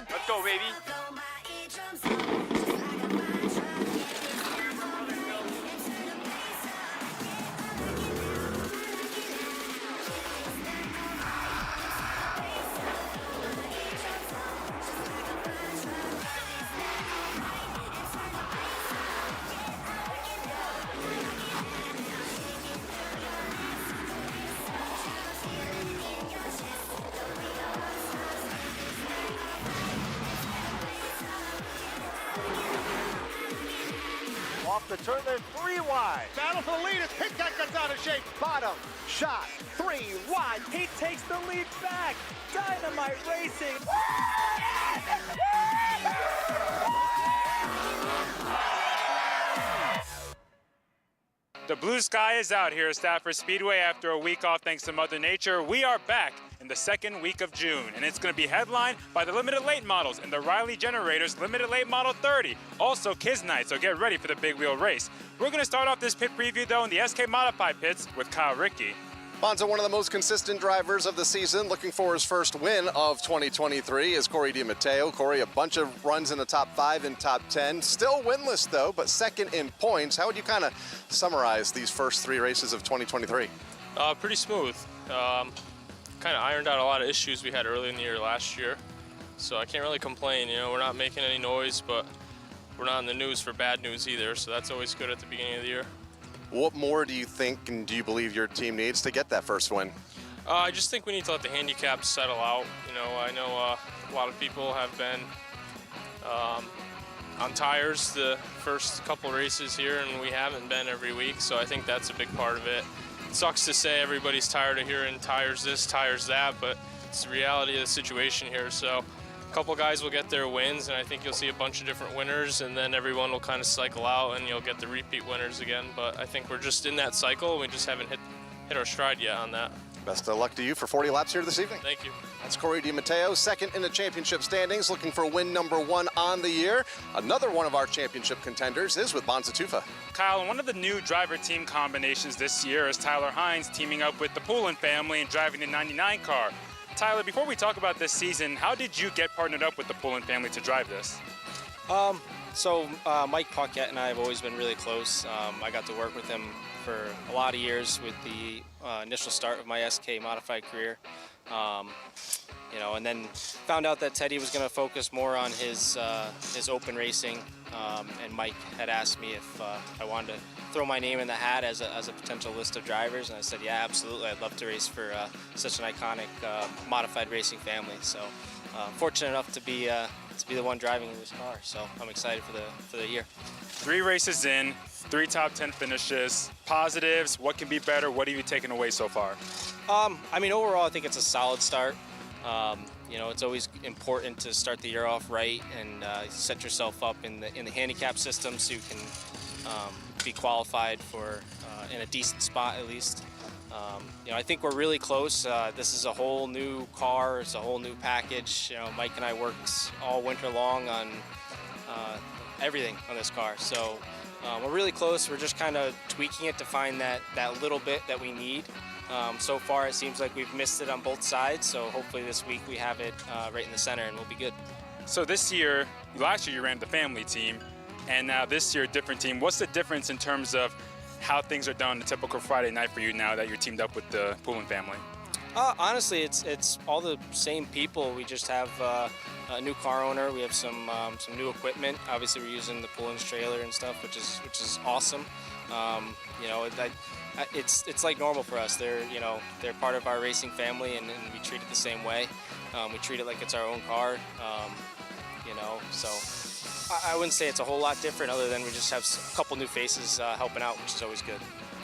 Let's go, baby. Off the turn, they're 3 wide. Battle for the lead as Hickok gets out of shape. Bottom shot, 3 wide. He takes the lead back. Dynamite Racing. The blue sky is out here at Stafford Speedway after a week off thanks to Mother Nature. We are back in the second week of June, and it's going to be headlined by the limited late models and the Riley Generators Limited Late Model 30. Also Kids Night, so get ready for the big wheel race. We're going to start off this pit preview though in the SK Modified pits with Kyle Rickey. Bonzo, one of the most consistent drivers of the season, looking for his first win of 2023 is Corey DiMatteo. Corey, a bunch of runs in the top 5 and top 10. Still winless, though, but second in points. How would you kind of summarize these first 3 races of 2023? Pretty smooth. Kind of ironed out a lot of issues we had early in the year last year. So I can't really complain. You know, we're not making any noise, but we're not in the news for bad news either. So that's always good at the beginning of the year. What more do you think and do you believe your team needs to get that first win? I just think we need to let the handicaps settle out. You know, I know a lot of people have been on tires the first couple races here, and we haven't been every week, so I think that's a big part of it. It sucks to say everybody's tired of hearing tires this, tires that, but it's the reality of the situation here. So a couple guys will get their wins, and I think you'll see a bunch of different winners, and then everyone will kind of cycle out, and you'll get the repeat winners again. But I think we're just in that cycle. We just haven't hit our stride yet on that. Best of luck to you for 40 laps here this evening. Thank you. That's Corey DiMatteo, second in the championship standings, looking for win number 1 on the year. Another one of our championship contenders is with Bonza Tufa. Kyle, one of the new driver team combinations this year is Tyler Hines teaming up with the Poulin family and driving the 99 car. Tyler, before we talk about this season, how did you get partnered up with the Poulin family to drive this? Mike Paquette and I have always been really close. I got to work with him for a lot of years with the initial start of my SK modified career. You know, and then found out that Teddy was going to focus more on his open racing, and Mike had asked me if I wanted to throw my name in the hat as a potential list of drivers, and I said, yeah, absolutely, I'd love to race for such an iconic modified racing family. So fortunate enough to be the one driving in this car, so I'm excited for the year. 3 races in, 3 top 10 finishes, positives, what can be better, what have you taken away so far? I mean, overall, I think it's a solid start. You know, it's always important to start the year off right and set yourself up in the handicap system so you can be qualified for in a decent spot at least. You know, I think we're really close. This is a whole new car. It's a whole new package. You know, Mike and I worked all winter long on everything on this car. So we're really close. We're just kind of tweaking it to find that little bit that we need. So far, it seems like we've missed it on both sides. So hopefully this week we have it right in the center and we'll be good. So this year, last year you ran the family team, and now this year, different team. What's the difference in terms of how things are done a typical Friday night for you now that you're teamed up with the Poulin family? Honestly, it's all the same people. We just have a new car owner. We have some new equipment. Obviously, we're using the Poulin's trailer and stuff, which is awesome. You know, it's like normal for us. They're part of our racing family, and we treat it the same way. We treat it like it's our own car. You know, so I wouldn't say it's a whole lot different, other than we just have a couple new faces helping out, which is always good.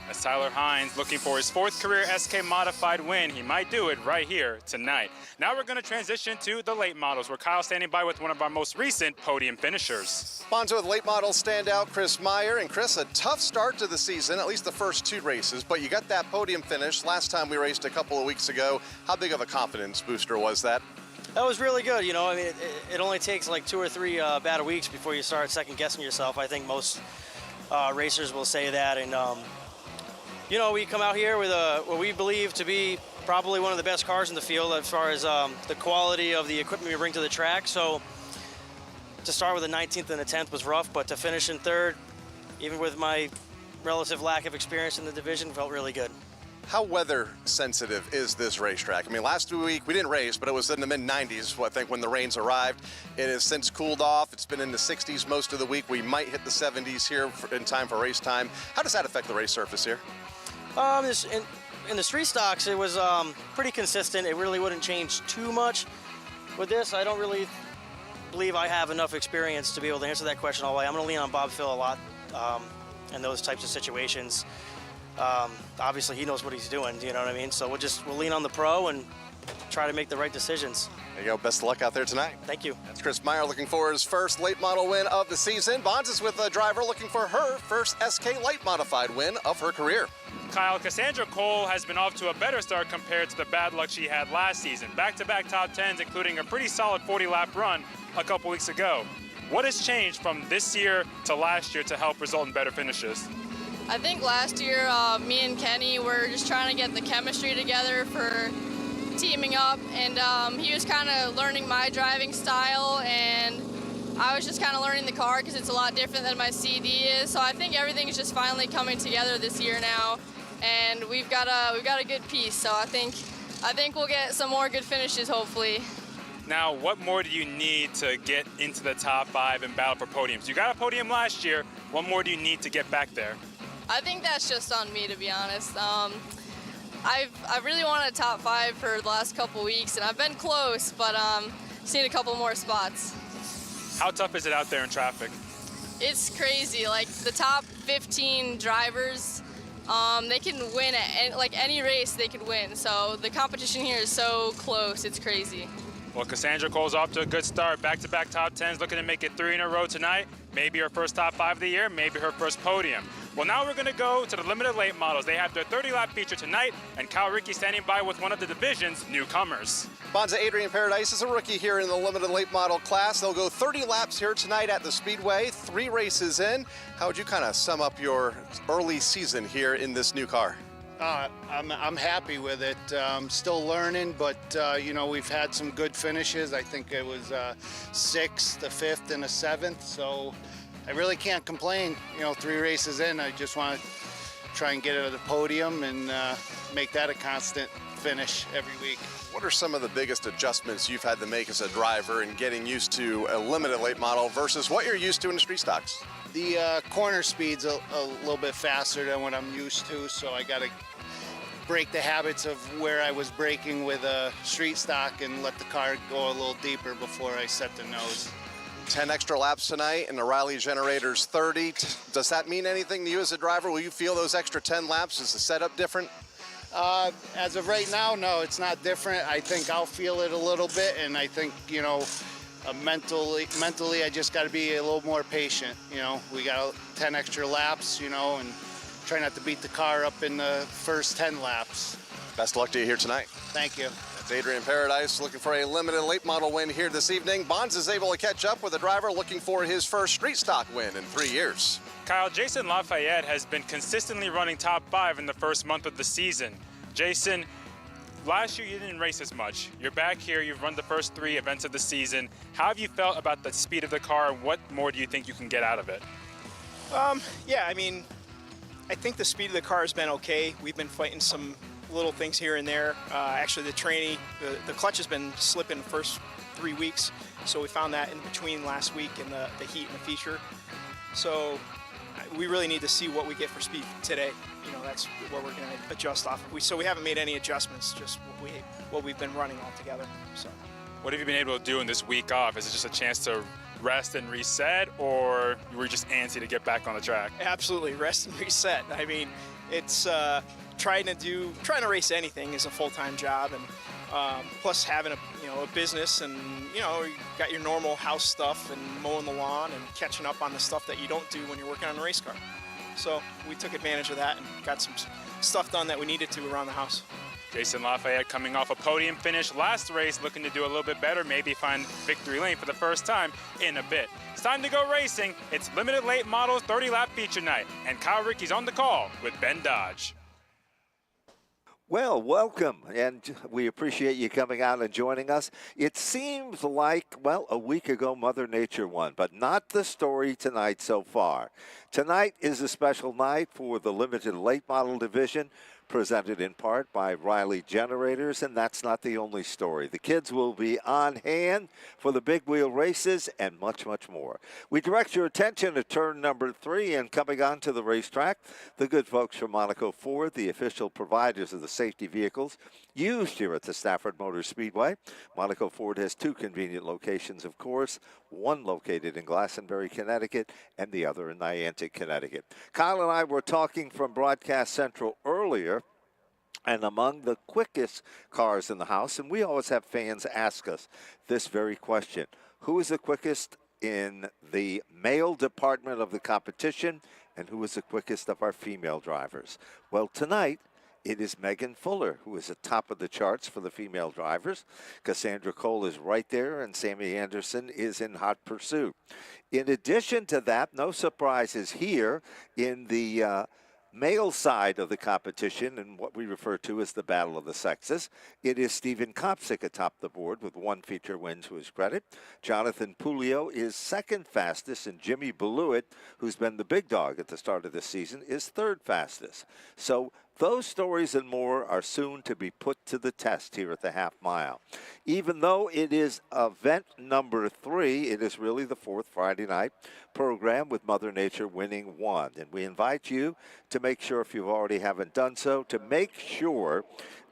That's Tyler Hines looking for his 4th career SK Modified win. He might do it right here tonight. Now we're going to transition to the late models, where Kyle's standing by with one of our most recent podium finishers. Bonzo with late model standout Chris Meyer. And Chris, a tough start to the season, at least the first 2 races, but you got that podium finish last time we raced a couple of weeks ago. How big of a confidence booster was that? That was really good. You know, I mean, it only takes like 2 or 3 bad weeks before you start second guessing yourself. I think most racers will say that, and You know, we come out here with what we believe to be probably one of the best cars in the field as far as the quality of the equipment we bring to the track. So to start with the 19th and the 10th was rough, but to finish in third, even with my relative lack of experience in the division, felt really good. How weather sensitive is this racetrack? I mean, last week we didn't race, but it was in the mid-90s, I think, when the rains arrived. It has since cooled off. It's been in the 60s most of the week. We might hit the 70s here in time for race time. How does that affect the race surface here? In the street stocks, it was pretty consistent. It really wouldn't change too much. With this, I don't really believe I have enough experience to be able to answer that question all the way. I'm going to lean on Bob Phil a lot in those types of situations. Obviously, he knows what he's doing, you know what I mean? So we'll lean on the pro and try to make the right decisions. There you go. Best of luck out there tonight. Thank you. That's Chris Meyer looking for his first late model win of the season. Bonds is with a driver looking for her first SK Light Modified win of her career. Kyle, Cassandra Cole has been off to a better start compared to the bad luck she had last season. Back-to-back top 10s, including a pretty solid 40-lap run a couple weeks ago. What has changed from this year to last year to help result in better finishes? I think last year, me and Kenny were just trying to get the chemistry together for teaming up, and he was kind of learning my driving style, and I was just kind of learning the car because it's a lot different than my CD is. So I think everything's just finally coming together this year now, and we've got a good piece. So I think we'll get some more good finishes, hopefully. Now, what more do you need to get into the top 5 and battle for podiums? You got a podium last year. What more do you need to get back there? I think that's just on me, to be honest. I've really wanted a top 5 for the last couple weeks, and I've been close, but just need a couple more spots. How tough is it out there in traffic? It's crazy. Like the top 15 drivers, they can win at any race. They could win. So the competition here is so close. It's crazy. Well, Cassandra Cole's off to a good start. Back-to-back top 10s, looking to make it 3 in a row tonight. Maybe her first top 5 of the year, maybe her first podium. Well, now we're going to go to the limited late models. They have their 30-lap feature tonight, and Kyle Rickey standing by with one of the division's newcomers. Bonza Adrian Paradise is a rookie here in the limited late model class. They'll go 30 laps here tonight at the Speedway, 3 races in. How would you kind of sum up your early season here in this new car? I'm happy with it. Still learning, but you know, we've had some good finishes. I think it was 6th, a 5th, and a 7th. So I really can't complain. You know, 3 races in, I just want to try and get it at the podium and make that a constant finish every week. What are some of the biggest adjustments you've had to make as a driver in getting used to a limited late model versus what you're used to in the street stocks? The corner speed's a little bit faster than what I'm used to, so I got to break the habits of where I was braking with a street stock and let the car go a little deeper before I set the nose. 10 extra laps tonight and the Riley Generator's 30. Does that mean anything to you as a driver? Will you feel those extra 10 laps? Is the setup different? As of right now, no, it's not different. I think I'll feel it a little bit, and I think, you know, mentally I just got to be a little more patient. You know, we got 10 extra laps, you know, and try not to beat the car up in the first 10 laps. Best of luck to you here tonight. Thank you. That's Adrian Paradise looking for a limited late model win here this evening. Bonds is able to catch up with a driver looking for his first street stock win in 3 years. Kyle, Jason Lafayette has been consistently running top 5 in the first month of the season. Jason, last year you didn't race as much. You're back here, you've run the first 3 events of the season. How have you felt about the speed of the car? What more do you think you can get out of it? Yeah, I mean, I think the speed of the car has been okay. We've been fighting some little things here and there. Actually, the tranny, the clutch has been slipping the first 3 weeks, so we found that in between last week in the heat and the feature. So we really need to see what we get for speed today. You know, that's what we're going to adjust off of. So we haven't made any adjustments, just what we've been running all together. So, what have you been able to do in this week off? Is it just a chance to rest and reset, or were you just antsy to get back on the track? Absolutely, rest and reset. I mean, it's trying to race anything is a full-time job, and plus having a business, and you got your normal house stuff and mowing the lawn and catching up on the stuff that you don't do when you're working on a race car. So we took advantage of that and got some stuff done that we needed to around the house. Jason Lafayette coming off a podium finish last race, looking to do a little bit better, maybe find victory lane for the first time in a bit. It's time to go racing. It's limited late models 30-lap feature night, and Kyle Rickey's on the call with Ben Dodge. Well, welcome, and we appreciate you coming out and joining us. It seems like, well, a week ago Mother Nature won, but not the story tonight so far. Tonight is a special night for the limited late model division, presented in part by Riley Generators, and that's not the only story. The kids will be on hand for the big wheel races and much, much more. We direct your attention to turn number 3, and coming onto the racetrack, the good folks from Monaco Ford, the official providers of the safety vehicles used here at the Stafford Motor Speedway. Monaco Ford has 2 convenient locations, of course, one located in Glastonbury, Connecticut, and the other in Niantic, Connecticut. Kyle and I were talking from Broadcast Central earlier, and among the quickest cars in the house, and we always have fans ask us this very question: who is the quickest in the male department of the competition, and who is the quickest of our female drivers? Well, tonight, it is Megan Fuller, who is at top of the charts for the female drivers. Cassandra Cole is right there, and Sammy Anderson is in hot pursuit. In addition to that, no surprises here in the male side of the competition, and what we refer to as the battle of the sexes. It is Stephen Kopsick atop the board with 1 feature win to his credit. Jonathan Pulio is second fastest, and Jimmy Beluit, who's been the big dog at the start of the season, is third fastest. So those stories and more are soon to be put to the test here at the half mile. Even though it is event number 3, it is really the 4th Friday night program, with Mother Nature winning 1. And we invite you to make sure, if you already haven't done so, to make sure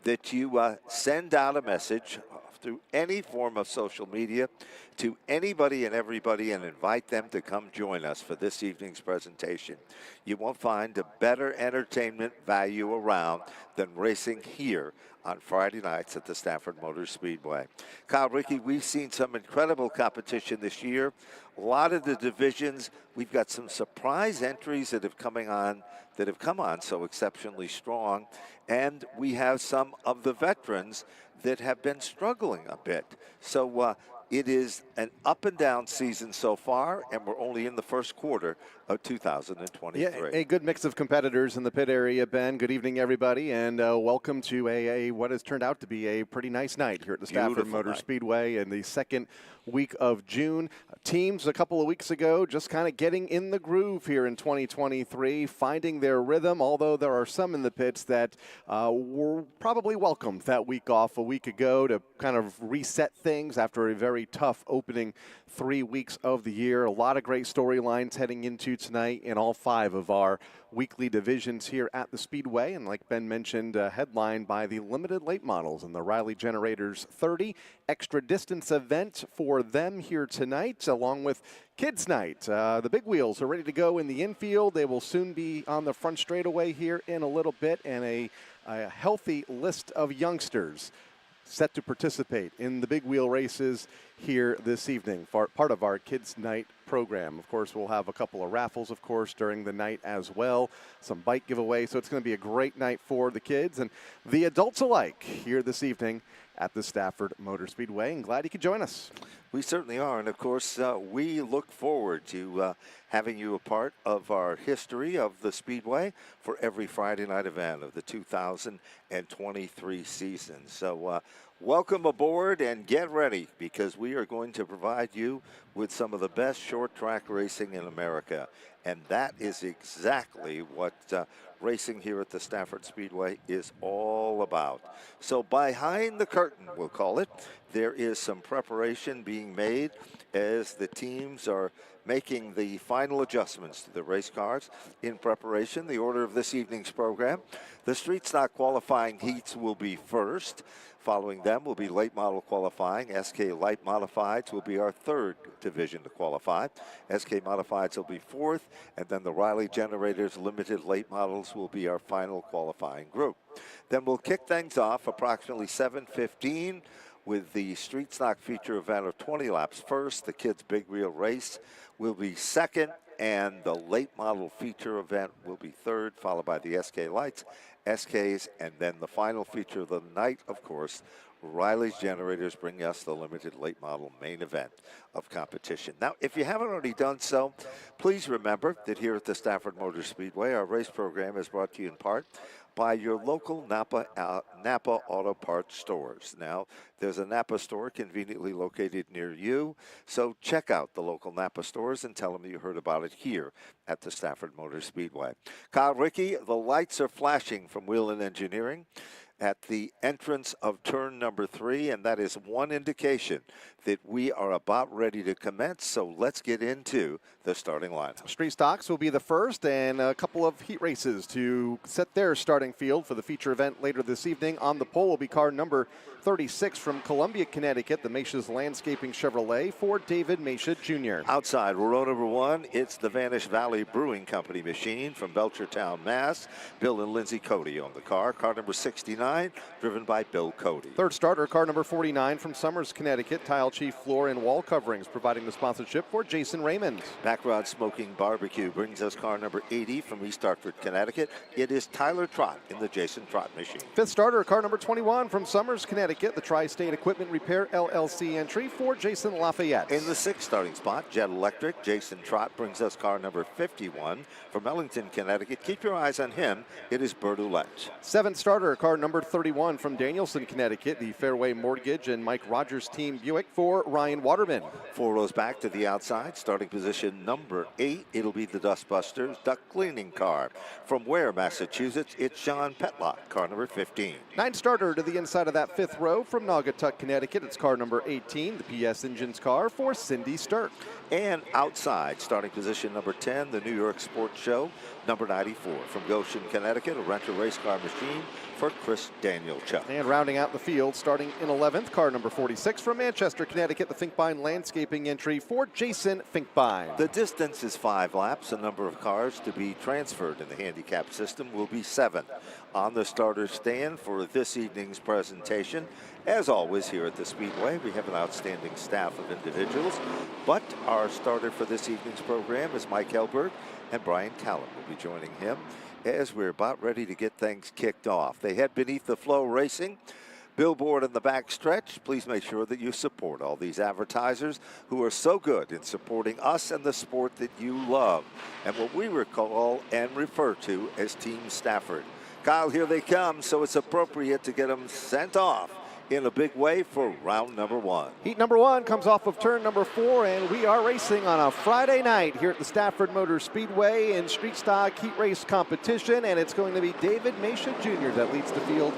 that you send out a message through any form of social media to anybody and everybody and invite them to come join us for this evening's presentation. You won't find a better entertainment value around than racing here on Friday nights at the Stafford Motor Speedway. Kyle, Ricky, we've seen some incredible competition this year. A lot of the divisions, we've got some surprise entries that have come on so exceptionally strong, and we have some of the veterans that have been struggling a bit. So it is an up and down season so far, and we're only in the first quarter of 2023. Yeah, a good mix of competitors in the pit area, Ben. Good evening, everybody, and welcome to what has turned out to be a pretty nice night here at the Stafford Motor Speedway in the second week of June. Teams a couple of weeks ago just kind of getting in the groove here in 2023, finding their rhythm, although there are some in the pits that were probably welcomed that week off a week ago to kind of reset things after a very tough opening 3 weeks of the year. A lot of great storylines heading into tonight in all 5 of our weekly divisions here at the Speedway, and like Ben mentioned, headlined by the limited late models and the Riley Generators 30 extra distance event for them here tonight, along with Kids Night. The big wheels are ready to go in the infield. They will soon be on the front straightaway here in a little bit, and a healthy list of youngsters set to participate in the big wheel races here this evening, part of our Kids Night program. Of course, we'll have a couple of raffles, of course, during the night as well, some bike giveaways, so it's going to be a great night for the kids and the adults alike here this evening at the Stafford Motor Speedway, and glad you could join us. We certainly are, and of course, we look forward to having you a part of our history of the Speedway for every Friday night event of the 2023 season. So welcome aboard and get ready, because we are going to provide you with some of the best short track racing in America. And that is exactly what racing here at the Stafford Speedway is all about. So behind the curtain, we'll call it, there is some preparation being made as the teams are making the final adjustments to the race cars in preparation. The order of this evening's program: the street stock qualifying heats will be first. Following them will be late model qualifying. SK Light Modifieds will be our 3rd division to qualify. SK Modifieds will be 4th, and then the Riley Generators Limited Late Models will be our final qualifying group. Then we'll kick things off approximately 7:15 with the street stock feature event of 20 laps first. The kids' big wheel race will be second, and the late model feature event will be third, followed by the SK Lights SKs, and then the final feature of the night, of course, Riley's Generators bring us the limited late model main event of competition. Now, if you haven't already done so, please remember that here at the Stafford Motor Speedway, our race program is brought to you in part by your local Napa Auto Parts stores. Now, there's a Napa store conveniently located near you, so check out the local Napa stores and tell them you heard about it here at the Stafford Motor Speedway. Kyle Rickey, the lights are flashing from Whelen Engineering at the entrance of turn number 3, and that is one indication that we are about ready to commence, so let's get into the starting lineup. Street Stocks will be the first, and a couple of heat races to set their starting field for the feature event later this evening. On the pole will be car number 36 from Columbia, Connecticut, the Meisha's Landscaping Chevrolet for David Meisha Jr. Outside, row number 1, it's the Vanish Valley Brewing Company machine from Belchertown, Mass. Bill and Lindsay Cody on the car. Car number 69, driven by Bill Cody. Third starter, car number 49 from Somers, Connecticut, Tile Chief Floor and Wall Coverings, providing the sponsorship for Jason Raymond. Backrod Smoking Barbecue brings us car number 80 from East Hartford, Connecticut. It is Tyler Trott in the Jason Trott machine. Fifth starter, car number 21 from Somers, Connecticut, the Tri-State Equipment Repair LLC entry for Jason Lafayette. In the sixth starting spot, Jet Electric, Jason Trott brings us car number 51 from Ellington, Connecticut. Keep your eyes on him. It is Bert Ouellette. Seventh starter, car number 31 from Danielson, Connecticut, the Fairway Mortgage and Mike Rogers Team Buick for Ryan Waterman. 4 rows back to the outside, starting position number 8. It'll be the Dustbusters Duck Cleaning Car. From Ware, Massachusetts, it's Sean Petlock, car number 15. Ninth starter to the inside of that fifth row from Naugatuck, Connecticut, it's car number 18, the PS Engines car for Cindy Sturk. And outside, starting position number 10, the New York Sports Show, number 94. From Goshen, Connecticut, a rental race car machine for Chris Danielchuk. And rounding out the field, starting in 11th, car number 46 from Manchester, Connecticut, the Finkbein Landscaping entry for Jason Finkbein. The distance is 5 laps. The number of cars to be transferred in the handicap system will be 7. On the starter stand for this evening's presentation, as always here at the Speedway, we have an outstanding staff of individuals, but our starter for this evening's program is Mike Helberg, and Brian Callen will be joining him as we're about ready to get things kicked off. They head beneath the FloRacing billboard in the back stretch. Please make sure that you support all these advertisers who are so good in supporting us and the sport that you love, and what we recall and refer to as Team Stafford. Kyle, here they come, so it's appropriate to get them sent off in a big way for round number 1. Heat number 1 comes off of turn number 4, and we are racing on a Friday night here at the Stafford Motor Speedway in street stock heat race competition, and it's going to be David Meisha Jr. that leads the field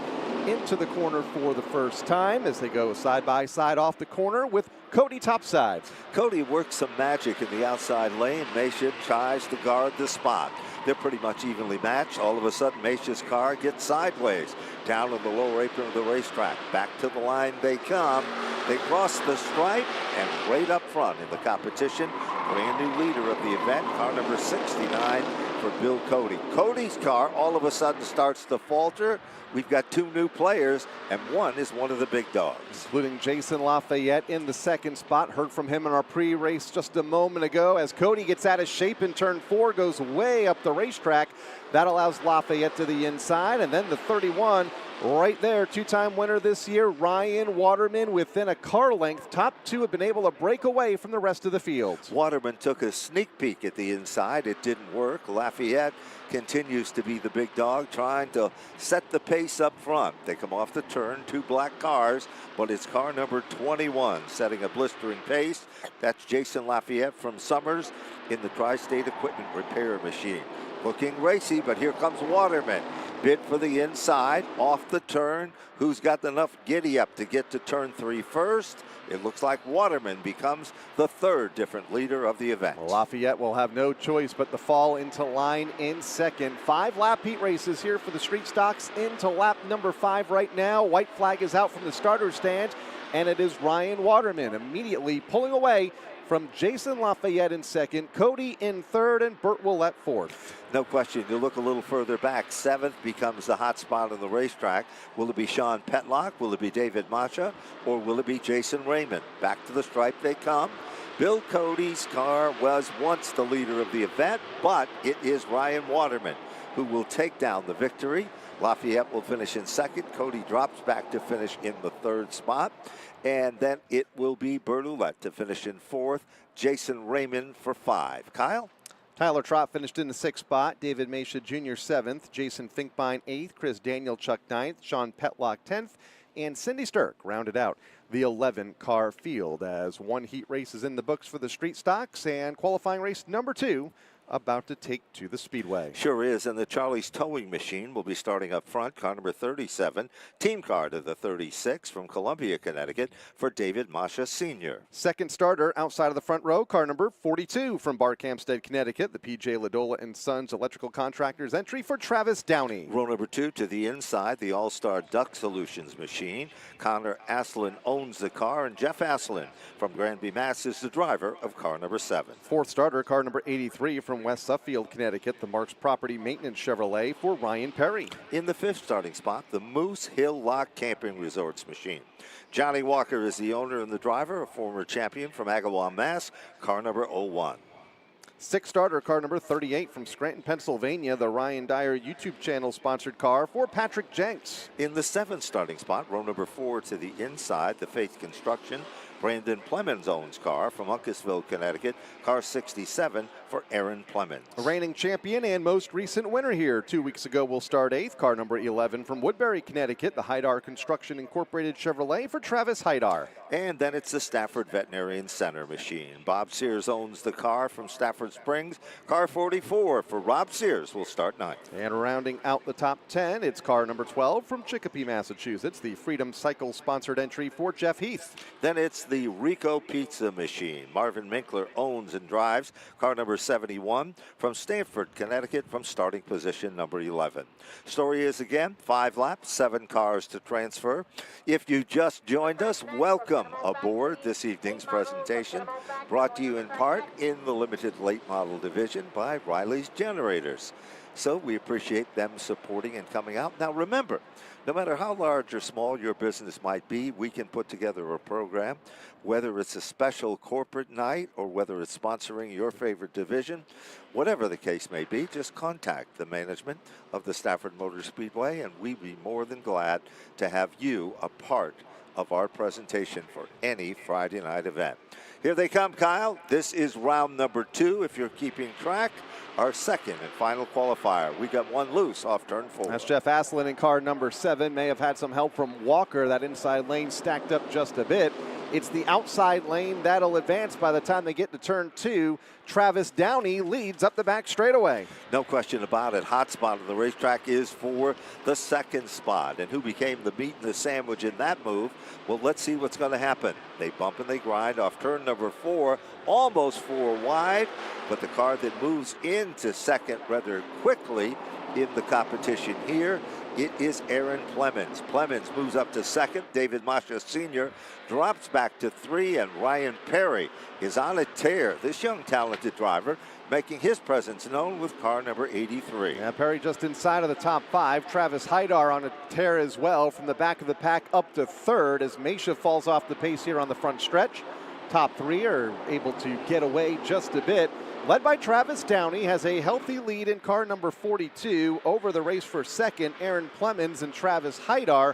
into the corner for the first time as they go side by side off the corner with Cody topside. Cody works some magic in the outside lane. Meisha tries to guard the spot. They're pretty much evenly matched. All of a sudden, Meisha's car gets sideways down on the lower apron of the racetrack. Back to the line they come. They cross the stripe, and right up front in the competition, brand new leader of the event, car number 69 for Bill Cody. Cody's car all of a sudden starts to falter. We've got 2 new players, and one is one of the big dogs. Including Jason Lafayette in the second spot. Heard from him in our pre-race just a moment ago as Cody gets out of shape in turn 4, goes way up the racetrack. That allows Lafayette to the inside, and then the 31 right there, 2-time winner this year, Ryan Waterman, within a car length. Top 2 have been able to break away from the rest of the field. Waterman took a sneak peek at the inside. It didn't work. Lafayette continues to be the big dog, trying to set the pace up front. They come off the turn, 2 black cars, but it's car number 21 setting a blistering pace. That's Jason Lafayette from Somers in the Tri-State Equipment Repair machine. Looking racy, but here comes Waterman. Bid for the inside, off the turn. Who's got enough giddy up to get to turn 3 first? It looks like Waterman becomes the 3rd different leader of the event. Well, Lafayette will have no choice but to fall into line in second. 5-lap heat races here for the street stocks into lap number 5 right now. White flag is out from the starter stand, and it is Ryan Waterman immediately pulling away from Jason Lafayette in second, Cody in third, and Bert Ouellette fourth. No question. You look a little further back. 7th becomes the hot spot on the racetrack. Will it be Sean Petlock? Will it be David Masha? Or will it be Jason Raymond? Back to the stripe they come. Bill Cody's car was once the leader of the event, but it is Ryan Waterman who will take down the victory. Lafayette will finish in second. Cody drops back to finish in the third spot. And then it will be Bertoulette to finish in fourth. Jason Raymond for 5. Kyle? Tyler Trott finished in the 6th spot. David Mesha Jr. 7th. Jason Finkbein 8th. Chris Danielchuk 9th. Sean Petlock 10th. And Cindy Sturck rounded out the 11-car field as one heat race is in the books for the street stocks and qualifying race number 2 about to take to the Speedway. Sure is, and the Charlie's Towing Machine will be starting up front. Car number 37, team car to the 36 from Columbia, Connecticut for David Masha Sr. Second starter outside of the front row, car number 42 from Barkhamsted, Connecticut, the P.J. Ladola and Sons Electrical Contractors entry for Travis Downey. Row number 2 to the inside, the All-Star Duck Solutions machine. Connor Aslin owns the car, and Jeff Aslin from Granby, Mass. is the driver of car number 7. Fourth starter, car number 83 from West Suffield, Connecticut, the Marks Property Maintenance Chevrolet for Ryan Perry. In the 5th starting spot, the Moose Hill Lock Camping Resorts machine. Johnny Walker is the owner and the driver, a former champion from Agawam, Mass. Car number 01. Sixth starter, car number 38 from Scranton, Pennsylvania, the Ryan Dyer YouTube channel sponsored car for Patrick Jenks. In the 7th starting spot, row number 4 to the inside, the Faith Construction. Brandon Plemons owns car from Uncasville, Connecticut. Car 67 for Aaron Plemons. A reigning champion and most recent winner here 2 weeks ago will start 8th. Car number 11 from Woodbury, Connecticut, the Haidar Construction Incorporated Chevrolet for Travis Haidar. And then it's the Stafford Veterinarian Center machine. Bob Sears owns the car from Stafford Springs. Car 44 for Rob Sears will start 9th. And rounding out the top 10, it's car number 12 from Chicopee, Massachusetts, the Freedom Cycle sponsored entry for Jeff Heath. Then it's the Rico Pizza machine. Marvin Minkler owns and drives car number 71 from Stanford, Connecticut, from starting position number 11. Story is again 5 laps, 7 cars to transfer. If you just joined us, welcome aboard this evening's presentation, brought to you in part in the limited late model division by Riley's Generators. So we appreciate them supporting and coming out. Now remember, no matter how large or small your business might be, we can put together a program, whether it's a special corporate night or whether it's sponsoring your favorite division. Whatever the case may be, just contact the management of the Stafford Motor Speedway, and we'd be more than glad to have you a part of our presentation for any Friday night event. Here they come, Kyle. This is round number 2, if you're keeping track. Our second and final qualifier. We got one loose off turn 4. That's Jeff Aslin in car number 7. May have had some help from Walker. That inside lane stacked up just a bit. It's the outside lane that'll advance by the time they get to turn 2. Travis Downey leads up the back straightaway. No question about it. Hot spot of the racetrack is for the second spot. And who became the meat and the sandwich in that move? Well, let's see what's going to happen. They bump and they grind off turn number 4, almost 4 wide. But the car that moves into second rather quickly in the competition here, it is Aaron Plemons. Plemons moves up to second. David Masha Sr. drops back to 3, and Ryan Perry is on a tear. This young talented driver making his presence known with car number 83. Yeah, Perry just inside of the top 5. Travis Haidar on a tear as well from the back of the pack up to 3rd as Mesha falls off the pace here on the front stretch. Top 3 are able to get away just a bit. Led by Travis Downey, has a healthy lead in car number 42. Over the race for second, Aaron Plemons and Travis Haidar.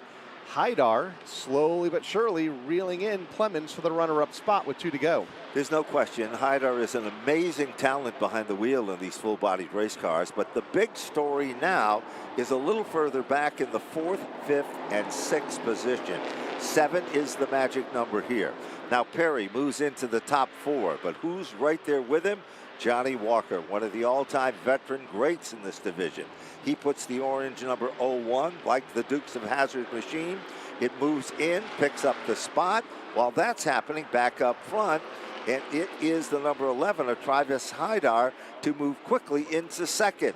Haidar slowly but surely reeling in Plemons for the runner-up spot with 2 to go. There's no question, Haidar is an amazing talent behind the wheel in these full-bodied race cars, but the big story now is a little further back in the 4th, 5th, and 6th position. 7 is the magic number here. Now Perry moves into the top 4, but who's right there with him? Johnny Walker, one of the all-time veteran greats in this division. He puts the orange number 01, like the Dukes of Hazzard machine. It moves in, picks up the spot. While that's happening, back up front, and it is the number 11 of Travis Haidar to move quickly into second.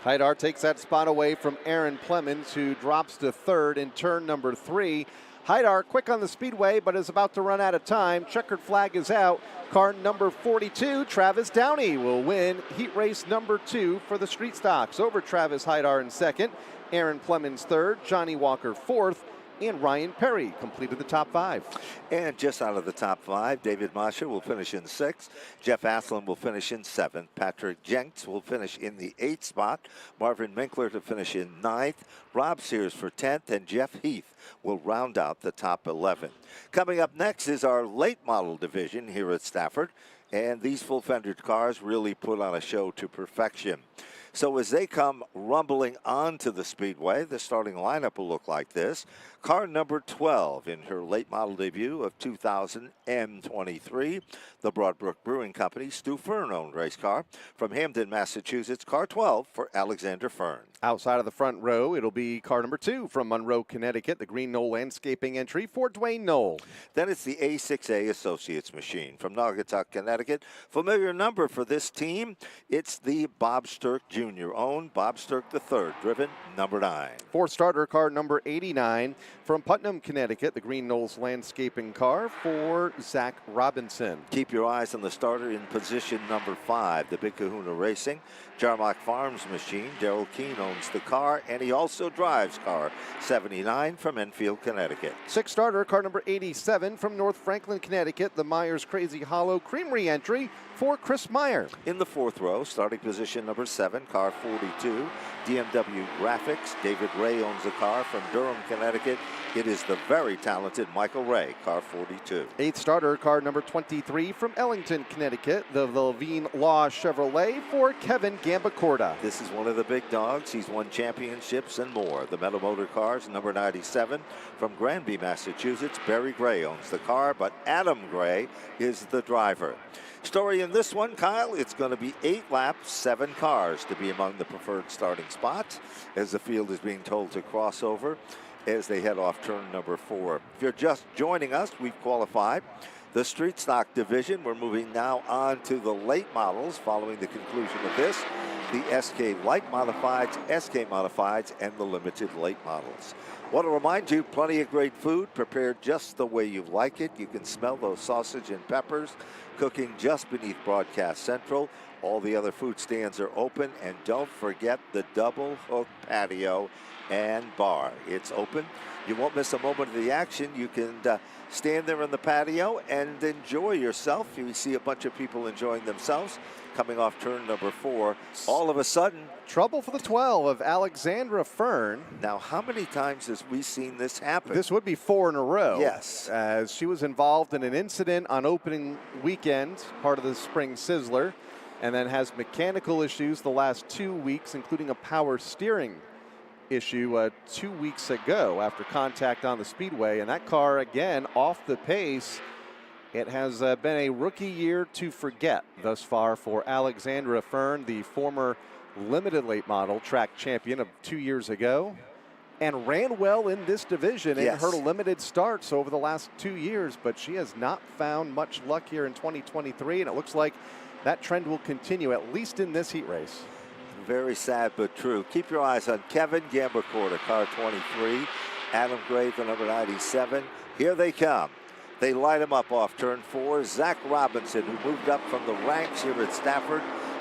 Haidar takes that spot away from Aaron Plemons, who drops to 3rd in turn number 3. Haidar quick on the speedway, but is about to run out of time. Checkered flag is out. Car number 42, Travis Downey, will win heat race number 2 for the street stocks over Travis Haidar in second, Aaron Plemons 3rd, Johnny Walker 4th, and Ryan Perry completed the top 5. And just out of the top 5, David Masha will finish in 6th. Jeff Aslan will finish in 7th. Patrick Jenks will finish in the 8th spot. Marvin Minkler to finish in 9th. Rob Sears for 10th. And Jeff Heath will round out the top 11. Coming up next is our late model division here at Stafford. And these full-fendered cars really put on a show to perfection. So as they come rumbling onto the Speedway, the starting lineup will look like this. Car number 12 in her late model debut of 2023, the Broadbrook Brewing Company Stu Fern-owned race car. From Hamden, Massachusetts, car 12 for Alexander Fern. Outside of the front row, it'll be car number 2 from Monroe, Connecticut, the Green Knoll Landscaping entry for Dwayne Knoll. Then it's the A6A Associates machine from Naugatuck, Connecticut. Familiar number for this team, it's the Bob Sturck Jr. owned Bob Sturck III, driven number 9. 4th starter car number 89 from Putnam, Connecticut, the Green Knolls Landscaping car for Zach Robinson. Keep your eyes on the starter in position number 5, the Big Kahuna Racing Jarmark Farms machine. Daryl Keene owns the car, and he also drives car 79 from Enfield, Connecticut. 6th starter car number 87 from North Franklin, Connecticut, the Myers Crazy Hollow Creamery entry for Chris Meyer. In the 4th row, starting position number 7, car 42, DMW Graphics. David Ray owns the car from Durham, Connecticut. It is the very talented Michael Ray, car 42. 8th starter car number 23 from Ellington, Connecticut, the Levine Law Chevrolet for Kevin Gambacorta. This is one of the big dogs. He's won championships and more. The Metal Motor Cars, number 97 from Granby, Massachusetts. Barry Gray owns the car, but Adam Gray is the driver. Story in this one, Kyle, it's going to be 8 laps, 7 cars to be among the preferred starting spots as the field is being told to cross over as they head off turn number 4. If you're just joining us, we've qualified the street stock division. We're moving now on to the late models following the conclusion of this, the SK Light Modifieds, SK Modifieds, and the limited late models. Want to remind you, plenty of great food prepared just the way you like it. You can smell those sausage and peppers cooking just beneath Broadcast Central. All the other food stands are open, and don't forget the double hook patio and bar. It's open. You won't miss a moment of the action. You can stand there in the patio and enjoy yourself. You see a bunch of people enjoying themselves coming off turn number 4. All of a sudden, trouble for the 12 of Alexandra Fern. Now, how many times has we seen this happen? This would be 4 in a row. Yes. As she was involved in an incident on opening weekend, part of the Spring Sizzler, and then has mechanical issues the last 2 weeks, including a power steering issue 2 weeks ago after contact on the Speedway. And that car, again, off the pace. It has been a rookie year to forget thus far for Alexandra Fern, the former limited late model track champion of 2 years ago, and ran well in this division in her limited starts over the last 2 years, but she has not found much luck here in 2023, and it looks like that trend will continue, at least in this heat race. Very sad but true. Keep your eyes on Kevin Gambacorta, car 23, Adam Gray, the number 97. Here they come. They light him up off turn 4. Zach Robinson, who moved up from the ranks here at Stafford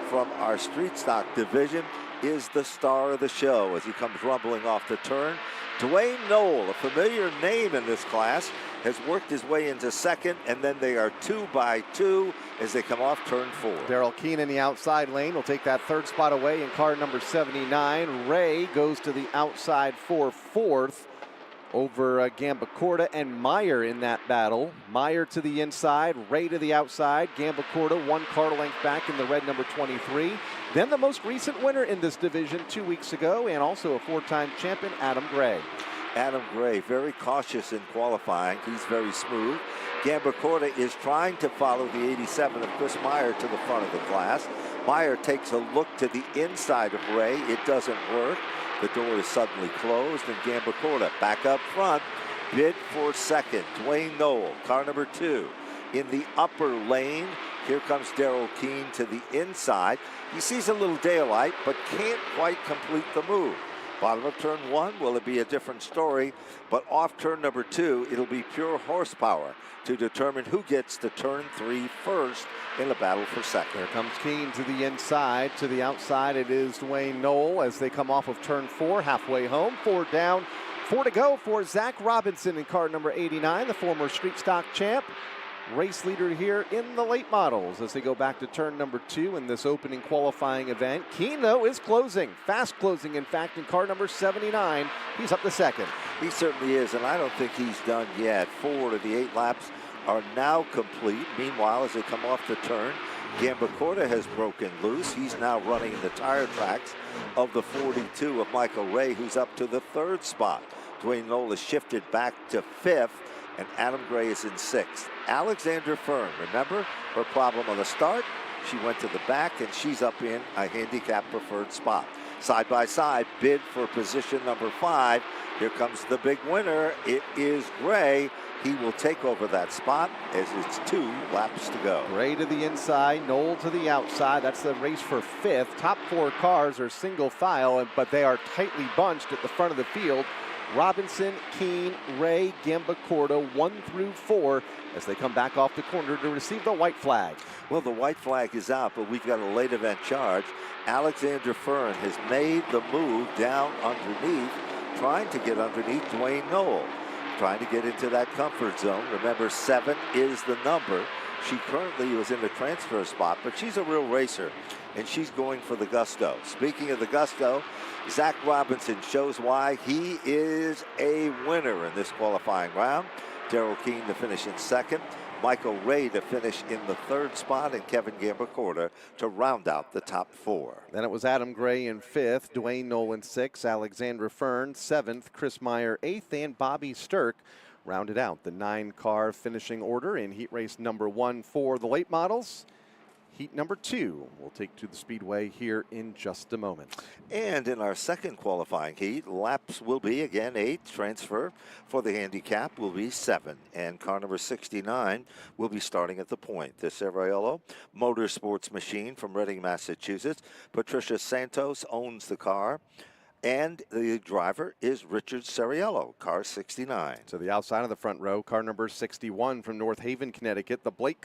from our street stock division, is the star of the show as he comes rumbling off the turn. Dwayne Knoll, a familiar name in this class, has worked his way into second, and then they are 2 by 2 as they come off turn 4. Daryl Keene in the outside lane will take that 3rd spot away in car number 79. Ray goes to the outside for 4th over Gambacorta and Meyer in that battle. Meyer to the inside, Ray to the outside. Gambacorta 1 car length back in the red number 23. Then the most recent winner in this division 2 weeks ago, and also a 4-time champion, Adam Gray. Adam Gray, very cautious in qualifying. He's very smooth. Gambacorta is trying to follow the 87 of Chris Meyer to the front of the class. Meyer takes a look to the inside of Ray. It doesn't work. The door is suddenly closed, and Gambacorta back up front, bid for second. Dwayne Knoll, car number 2. In the upper lane, here comes Daryl Keene to the inside. He sees a little daylight, but can't quite complete the move. Bottom of turn 1, will it be a different story? But off turn number 2, it'll be pure horsepower to determine who gets to turn 3 first in a battle for second. Here comes Keene to the inside. To the outside, it is Dwayne Knoll as they come off of turn 4, halfway home. 4 down, 4 to go for Zach Robinson in car number 89, the former street stock champ. Race leader here in the late models as they go back to turn number 2 in this opening qualifying event. Keene, though, is closing, fast closing, in fact, in car number 79. He's up to second. He certainly is, and I don't think he's done yet. 4 of the 8 laps are now complete. Meanwhile, as they come off the turn, Gambacorta has broken loose. He's now running in the tire tracks of the 42 of Michael Ray, who's up to the 3rd spot. Dwayne Knoll is shifted back to 5th, and Adam Gray is in 6th. Alexandra Fern, remember her problem on the start? She went to the back, and she's up in a handicap preferred spot. Side by side, bid for position number 5. Here comes the big winner. It is Gray. He will take over that spot as it's 2 laps to go. Gray to the inside, Knoll to the outside. That's the race for 5th. Top 4 cars are single file, but they are tightly bunched at the front of the field. Robinson, Keene, Ray, Gambacorta, 1 through 4 as they come back off the corner to receive the white flag. Well, the white flag is out, but we've got a late event charge. Alexander Fern has made the move down underneath, trying to get underneath Dwayne Knoll, trying to get into that comfort zone. Remember, 7 is the number. She currently was in the transfer spot, but she's a real racer, and she's going for the gusto. Speaking of the gusto, Zach Robinson shows why he is a winner in this qualifying round. Daryl Keene to finish in 2nd. Michael Ray to finish in the 3rd spot, and Kevin Gambacorta to round out the top 4. Then it was Adam Gray in 5th, Dwayne Knoll in 6th, Alexandra Fern 7th, Chris Meyer 8th, and Bobby Sturck rounded out the 9-car finishing order in heat race number 1 for the late models. Heat number 2 will take to the Speedway here in just a moment. And in our second qualifying heat, laps will be again 8. Transfer for the handicap will be 7. And car number 69 will be starting at the point. The Cerriello Motorsports machine from Reading, Massachusetts. Patricia Santos owns the car. And the driver is Richard Cerriello, car 69. To the outside of the front row, car number 61 from North Haven, Connecticut, the Blake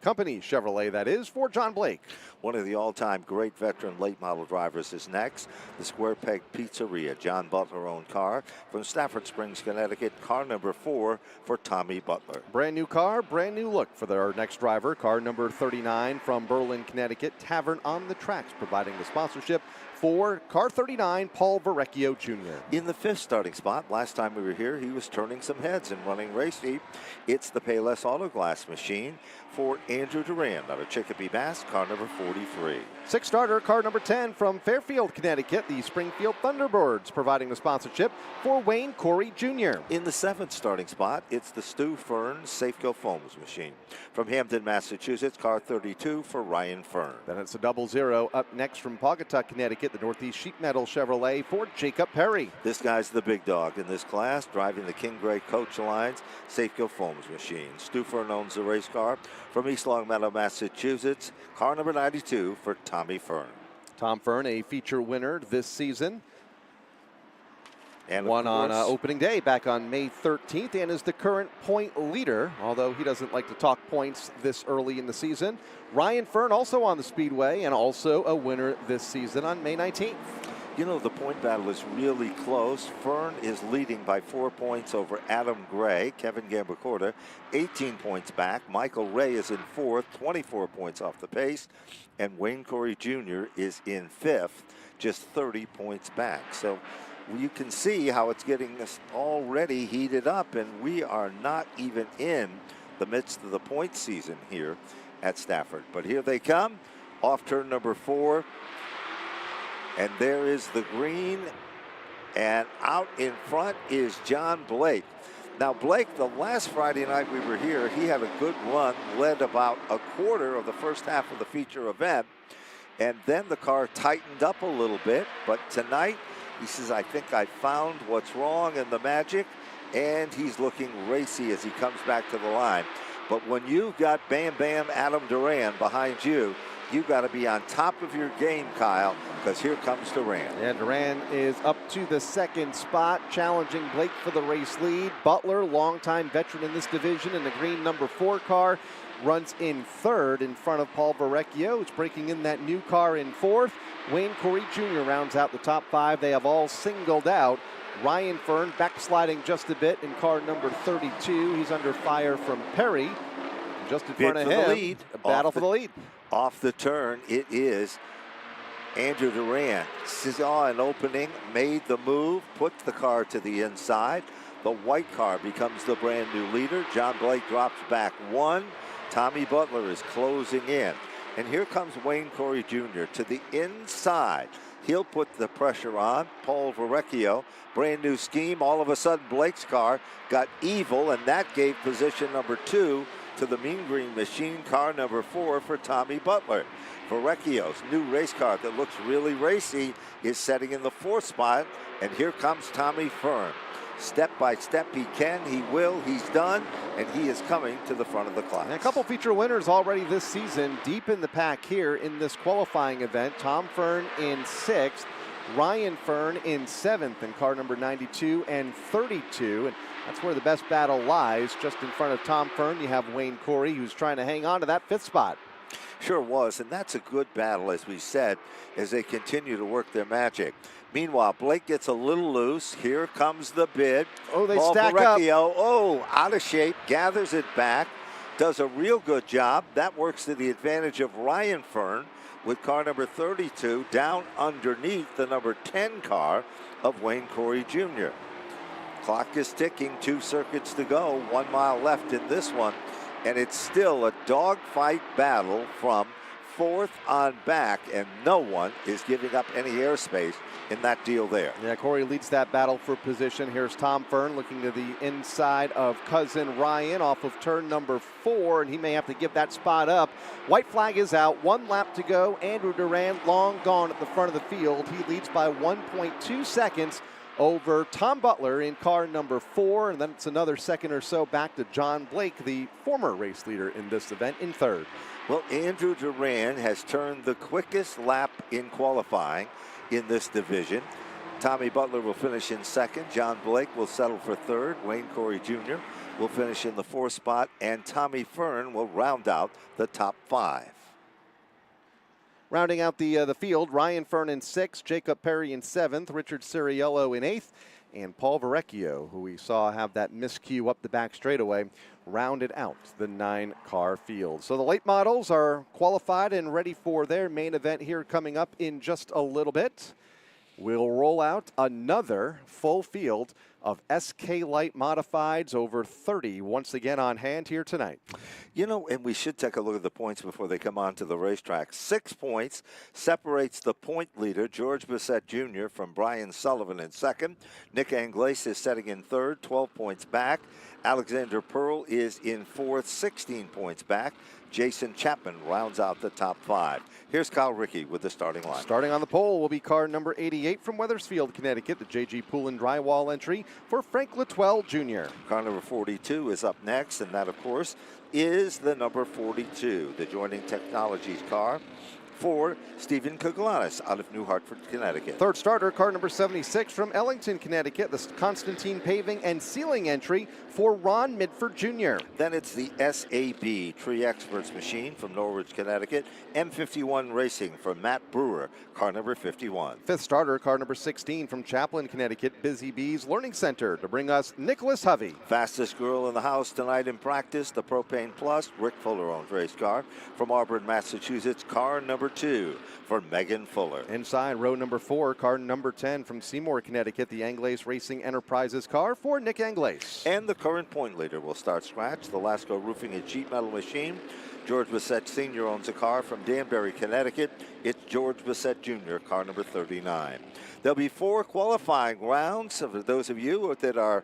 Company Chevrolet, that is, for John Blake. One of the all-time great veteran late model drivers is next. The Square Peg Pizzeria, John Butler-owned car from Stafford Springs, Connecticut, car number 4 for Tommy Butler. Brand new car, brand new look for our next driver, car number 39 from Berlin, Connecticut, Tavern on the Tracks, providing the sponsorship for car 39, Paul Verrecchio Jr. In the 5th starting spot, last time we were here, he was turning some heads and running race heat. It's the Payless Autoglass machine for Andrew Duran out of Chicopee, Mass, car number 43. 6th starter, car number 10 from Fairfield, Connecticut, the Springfield Thunderbirds, providing the sponsorship for Wayne Corey Jr. In the 7th starting spot, it's the Stu Fern Safeco Foams machine from Hamden, Massachusetts, car 32 for Ryan Fern. Then it's a 00 up next from Pawcatuck, Connecticut, the Northeast Sheet Metal Chevrolet for Jacob Perry. This guy's the big dog in this class, driving the King Gray Coach Alliance Safeco Foams machine. Stu Fern owns the race car from East Longmeadow, Massachusetts, car number 92 for Tommy Fern. Tom Fern, a feature winner this season. And won on opening day back on May 13th and is the current point leader, although he doesn't like to talk points this early in the season. Ryan Fern also on the Speedway and also a winner this season on May 19th. You know, the point battle is really close. Fern is leading by 4 points over Adam Gray. Kevin Gambacorta, 18 points back. Michael Ray is in 4th, 24 points off the pace. And Wayne Corey Jr. is in 5th, just 30 points back. So you can see how it's getting us already heated up, and we are not even in the midst of the point season here at Stafford. But here they come, off turn number 4. And there is the green, and out in front is John Blake. Now, Blake, the last Friday night we were here, he had a good run, led about a quarter of the first half of the feature event, and then the car tightened up a little bit. But tonight, he says, I think I found what's wrong in the magic, and he's looking racy as he comes back to the line. But when you've got Bam Bam Adam Duran behind you, you've got to be on top of your game, Kyle, because here comes Duran. Yeah, Duran is up to the 2nd spot, challenging Blake for the race lead. Butler, longtime veteran in this division in the green number 4 car. runs in third in front of Paul Verrecchio, who's breaking in that new car in fourth. Wayne Corey Jr. rounds out the top 5. They have all singled out. Ryan Fern backsliding just a bit in car number 32. He's under fire from Perry. Just in front of him, the lead. A battle for the lead. Off the turn, it is Andrew Duran. Saw an opening, made the move, put the car to the inside. The white car becomes the brand new leader. John Blake drops back 1. Tommy Butler is closing in. And here comes Wayne Corey Jr. to the inside. He'll put the pressure on. Paul Verrecchio, brand new scheme. All of a sudden, Blake's car got evil, and that gave position number 2 to the Mean Green Machine, car number 4 for Tommy Butler. Verrecchio's new race car that looks really racy is setting in the 4th spot, and here comes Tommy Fern. Step by step he can, he will, he's done, and he is coming to the front of the class. And a couple feature winners already this season, deep in the pack here in this qualifying event. Tom Fern in 6th, Ryan Fern in 7th in car number 92 and 32. And that's where the best battle lies. Just in front of Tom Fern, you have Wayne Corey, who's trying to hang on to that 5th spot. Sure was, and that's a good battle, as we said, as they continue to work their magic. Meanwhile, Blake gets a little loose. Here comes the bid. Oh, they Paul stack Verrecchio, up. oh, out of shape, gathers it back, does a real good job. That works to the advantage of Ryan Fern with car number 32 down underneath the number 10 car of Wayne Corey Jr. Clock is ticking, 2 circuits to go, 1 mile left in this one, and it's still a dogfight battle from 4th on back, and no one is giving up any airspace in that deal there. Yeah, Corey leads that battle for position. Here's Tom Fern looking to the inside of cousin Ryan off of turn number 4, and he may have to give that spot up. White flag is out, 1 lap to go. Andrew Duran long gone at the front of the field. He leads by 1.2 seconds over Tom Butler in car number 4, and then it's another second or so back to John Blake, the former race leader in this event, in 3rd. Well, Andrew Duran has turned the quickest lap in qualifying in this division. Tommy Butler will finish in 2nd. John Blake will settle for 3rd. Wayne Corey Jr. will finish in the 4th spot, and Tommy Fern will round out the top 5. Rounding out the field, Ryan Fern in 6th, Jacob Perry in 7th, Richard Ciriello in 8th, and Paul Verrecchio, who we saw have that miscue up the back straightaway, rounded out the 9-car field. So the late models are qualified and ready for their main event here coming up in just a little bit. We'll roll out another full field of SK Light Modifieds, over 30 once again on hand here tonight. You know, and we should take a look at the points before they come onto the racetrack. 6 points separates the point leader, George Bissett Jr., from Brian Sullivan in 2nd. Nick Anglais is setting in 3rd, 12 points back. Alexander Pearl is in 4th, 16 points back. Jason Chapman rounds out the top 5. Here's Kyle Rickey with the starting line. Starting on the pole will be car number 88 from Weathersfield, Connecticut, the J.G. Pool and Drywall entry for Frank Litwell Jr. Car number 42 is up next, and that, of course, is the number 42, the Joining Technologies car for Stephen Kuglanis out of New Hartford, Connecticut. 3rd starter, car number 76 from Ellington, Connecticut, the Constantine Paving and Sealing entry for Ron Midford Jr. Then it's the SAB Tree Experts machine from Norwich, Connecticut. M51 Racing for Matt Brewer, car number 51. 5th starter, car number 16 from Chaplin, Connecticut, Busy Bees Learning Center to bring us Nicholas Hovey. Fastest girl in the house tonight in practice, the Propane Plus, Rick Fuller-owned race car from Auburn, Massachusetts, car number 2 for Megan Fuller. Inside row number 4, car number 10 from Seymour, Connecticut, the Anglais Racing Enterprises car for Nick Anglais. And the current point leader will start scratch. The Lasco Roofing and Sheet Metal machine. George Bissett Sr. owns a car from Danbury, Connecticut. It's George Bissett Jr., car number 39. There'll be 4 qualifying rounds. So for those of you that are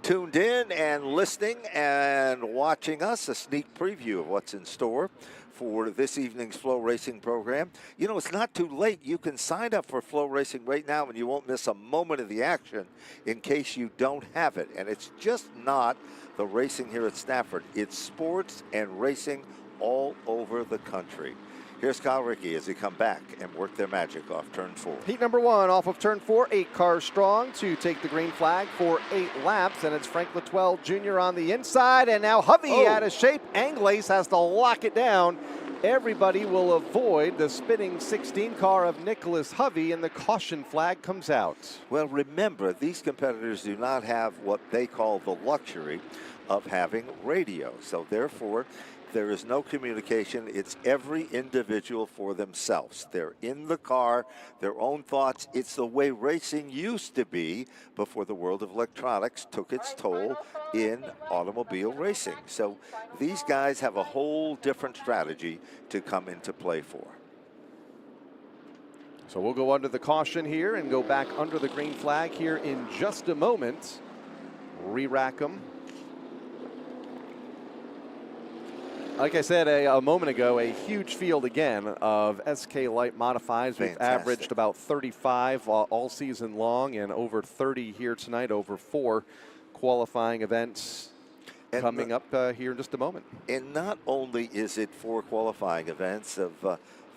tuned in and listening and watching us, a sneak preview of what's in store for this evening's FloRacing program. You know, it's not too late. You can sign up for FloRacing right now and you won't miss a moment of the action in case you don't have it. And it's just not the racing here at Stafford. It's sports and racing all over the country. Here's Kyle Rickey as they come back and work their magic off turn 4. Heat number 1 off of turn 4, 8 cars strong to take the green flag for 8 laps, and it's Frank Litwell Jr. on the inside, and now Hovey out of shape. Anglace has to lock it down. Everybody will avoid the spinning 16 car of Nicholas Hovey, and the caution flag comes out. Well, remember, these competitors do not have what they call the luxury of having radio, so therefore there is no communication. It's every individual for themselves. They're in the car, their own thoughts. It's the way racing used to be before the world of electronics took its toll in automobile racing. So these guys have a whole different strategy to come into play for. So we'll go under the caution here and go back under the green flag here in just a moment. Re-rack them. Like I said a moment ago, a huge field again of SK Light Modifieds. We've averaged about 35 all season long and over 30 here tonight, over 4 qualifying events and coming up here in just a moment. And not only is it 4 qualifying events of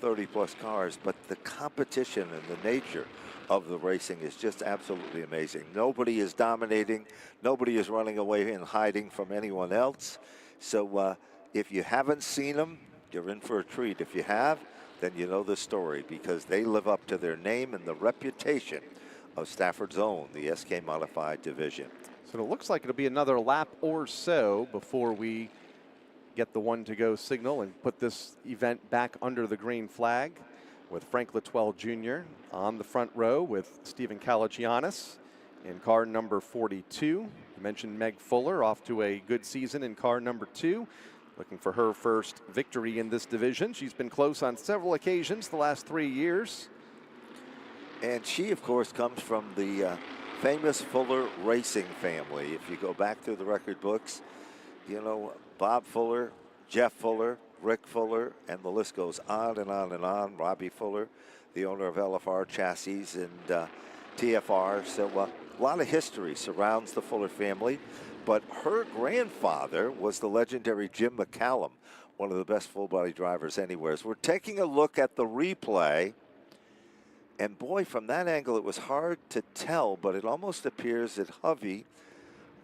30-plus cars, but the competition and the nature of the racing is just absolutely amazing. Nobody is dominating. Nobody is running away and hiding from anyone else. So, if you haven't seen them, you're in for a treat. If you have, then you know the story, because they live up to their name and the reputation of Stafford's own, the SK Modified division. So it looks like it'll be another lap or so before we get the 1-to-go signal and put this event back under the green flag, with Frank Litwell Jr. on the front row with Stephen Kalagianis in car number 42. You mentioned Meg Fuller off to a good season in car number 2. Looking for her first victory in this division. She's been close on several occasions the last 3 years. And she, of course, comes from the famous Fuller racing family. If you go back through the record books, you know, Bob Fuller, Jeff Fuller, Rick Fuller, and the list goes on and on and on. Robbie Fuller, the owner of LFR Chassis and TFR. So a lot of history surrounds the Fuller family. But her grandfather was the legendary Jim McCallum, one of the best full-body drivers anywhere. So we're taking a look at the replay. And boy, from that angle, it was hard to tell, but it almost appears that Hovey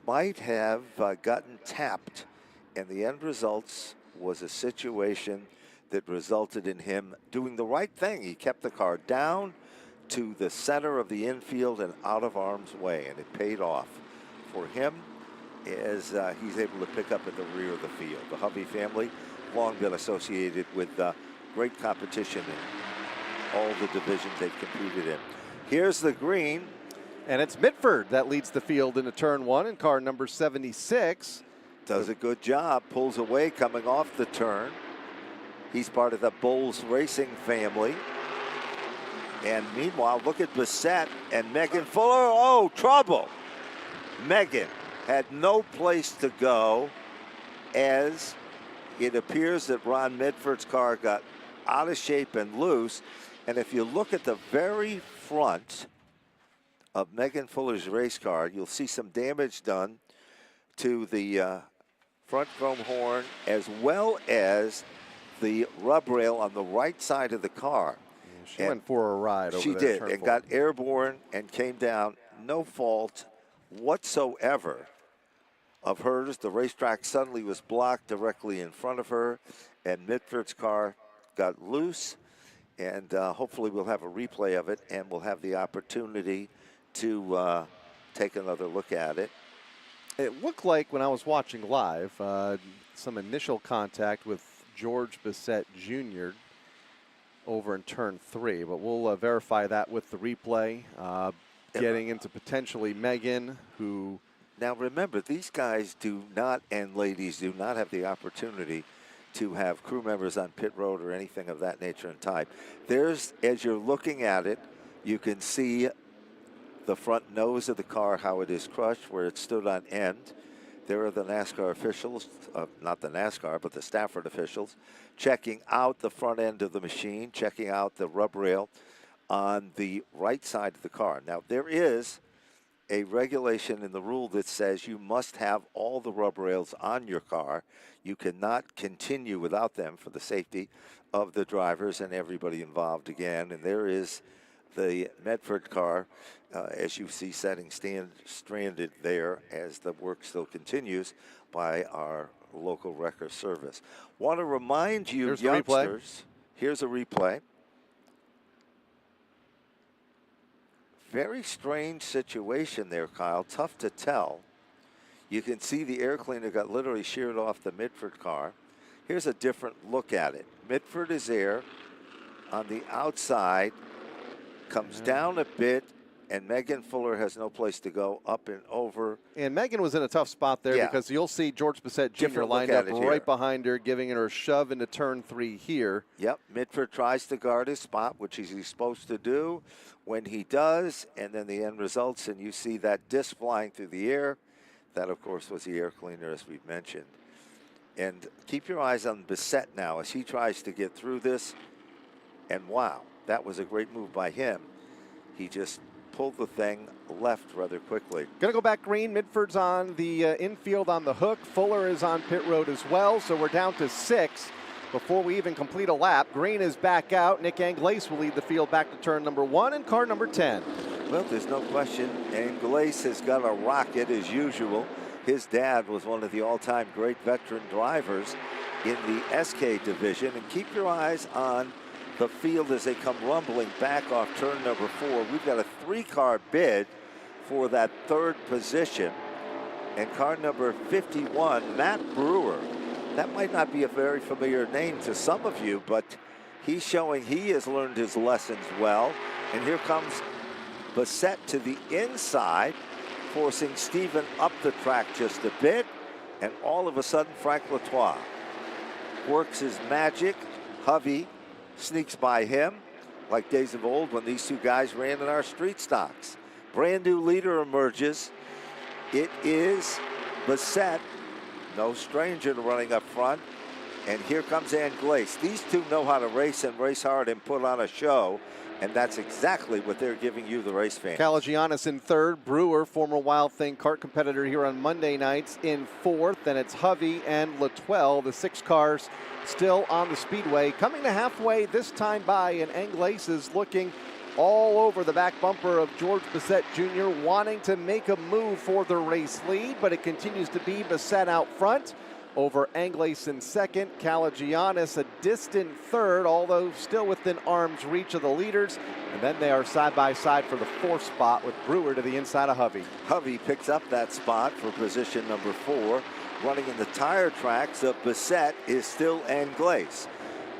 might have gotten tapped. And the end results was a situation that resulted in him doing the right thing. He kept the car down to the center of the infield and out of harm's way, and it paid off for him, as he's able to pick up at the rear of the field. The Hovey family, long been associated with great competition in all the divisions they've competed in. Here's the green. And it's Mitford that leads the field into turn 1 in car number 76. Does a good job, pulls away coming off the turn. He's part of the Bowles Racing family. And meanwhile, look at Bissett and Megan Fuller. Oh, trouble. Megan had no place to go, as it appears that Ron Mitford's car got out of shape and loose. And if you look at the very front of Megan Fuller's race car, you'll see some damage done to the front chrome horn, as well as the rub rail on the right side of the car. She went for a ride over there. She did, and got airborne and came down. No fault whatsoever of hers. The racetrack suddenly was blocked directly in front of her, and Mitford's car got loose. And hopefully we'll have a replay of it, and we'll have the opportunity to take another look at it. It looked like, when I was watching live, some initial contact with George Bissett Jr. over in turn 3, but we'll verify that with the replay. Getting into potentially Megan, who... Now remember, these guys do not, and ladies, do not have the opportunity to have crew members on pit road or anything of that nature and type. There's, as you're looking at it, you can see the front nose of the car, how it is crushed, where it stood on end. There are the NASCAR officials, not the NASCAR, but the Stafford officials, checking out the front end of the machine, checking out the rub rail on the right side of the car. Now, there is a regulation in the rule that says you must have all the rubber rails on your car. You cannot continue without them for the safety of the drivers and everybody involved again. And there is the Medford car, as you see, setting stranded there as the work still continues by our local wrecker service. Want to remind you, Here's youngsters, here's a replay. Very strange situation there, Kyle. Tough to tell. You can see the air cleaner got literally sheared off the Mitford car. Here's a different look at it. Mitford is there on the outside, comes down a bit, and Megan Fuller has no place to go, up and over. And Megan was in a tough spot there because you'll see George Bissett Jr. lined up right behind her, giving her a shove into turn 3 here. Yep, Mitford tries to guard his spot, which he's supposed to do. When he does, and then the end results, and you see that disc flying through the air. That, of course, was the air cleaner, as we've mentioned. And keep your eyes on Bissett now as he tries to get through this. And wow, that was a great move by him. He just pulled the thing left rather quickly. Going to go back green. Midford's on the infield on the hook. Fuller is on pit road as well, so we're down to 6 before we even complete a lap. Green is back out. Nick Anglace will lead the field back to turn number 1 and car number 10. Well, there's no question. Anglace has got a rocket as usual. His dad was one of the all-time great veteran drivers in the SK division. And keep your eyes on the field as they come rumbling back off turn number 4. We've got a 3-car bid for that 3rd position. And car number 51, Matt Brewer. That might not be a very familiar name to some of you, but he's showing he has learned his lessons well. And here comes Bissett to the inside, forcing Steven up the track just a bit. And all of a sudden, Frank Latois works his magic. Hovey sneaks by him like days of old when these two guys ran in our street stocks. Brand new leader emerges. It is Bissett, no stranger to running up front. And here comes Anglace. These two know how to race and race hard and put on a show. And that's exactly what they're giving you, the race fans. Calagianis in 3rd. Brewer, former Wild Thing kart competitor here on Monday nights, in 4th. Then it's Hovey and Latwell, the 6 cars still on the Speedway. Coming to halfway this time by, and Anglace is looking all over the back bumper of George Bissett Jr., wanting to make a move for the race lead, but it continues to be Bissett out front over Anglace in 2nd. Calagianis a distant 3rd, although still within arm's reach of the leaders. And then they are side by side for the 4th spot with Brewer to the inside of Hovey. Hovey picks up that spot for position number 4. Running in the tire tracks of Bissett is still Anglace.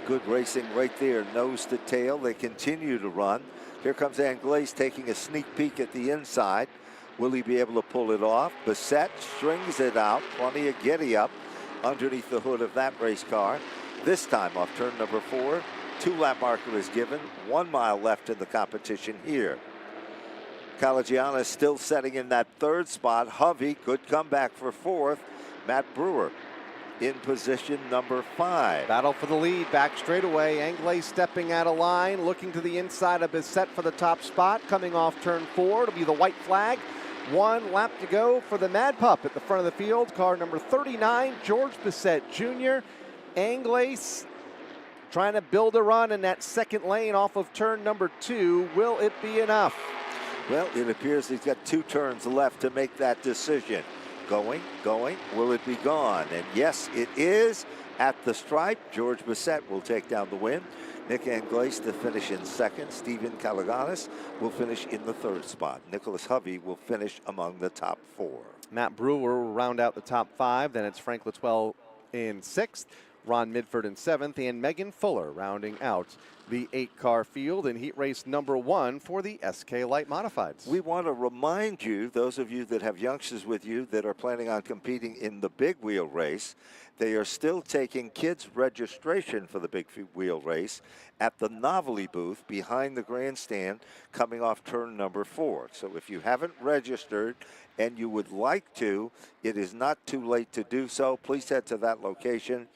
Good racing right there, nose to tail. They continue to run. Here comes Anglace taking a sneak peek at the inside. Will he be able to pull it off? Bissett strings it out. Plenty of giddy up underneath the hood of that race car. This time off turn number 4. 2-lap marker is given. 1 mile left in the competition here. Calagianis still setting in that 3rd spot. Hovey, good comeback for 4th. Matt Brewer in position number 5. Battle for the lead, back straightaway. Anglace stepping out of line, looking to the inside of Bissett for the top spot. Coming off turn 4, it'll be the white flag. 1 lap to go for the Mad Pup at the front of the field. Car number 39, George Bissett Jr. Anglace trying to build a run in that 2nd lane off of turn number 2. Will it be enough? Well, it appears he's got 2 turns left to make that decision. Going, will it be gone? And yes, it is at the stripe. George Bissett will take down the win. Nick Anglace to finish in 2nd. Steven Calagianis will finish in the 3rd spot. Nicholas Hovey will finish among the top 4. Matt Brewer will round out the top 5. Then it's Frank Latwell in 6th. Ron Midford in 7th, and Megan Fuller rounding out the 8-car field in heat race number 1 for the SK Light Modifieds. We want to remind you, those of you that have youngsters with you that are planning on competing in the big wheel race, they are still taking kids registration for the big wheel race at the novelty booth behind the grandstand coming off turn number 4. So if you haven't registered and you would like to, it is not too late to do so. Please head to that location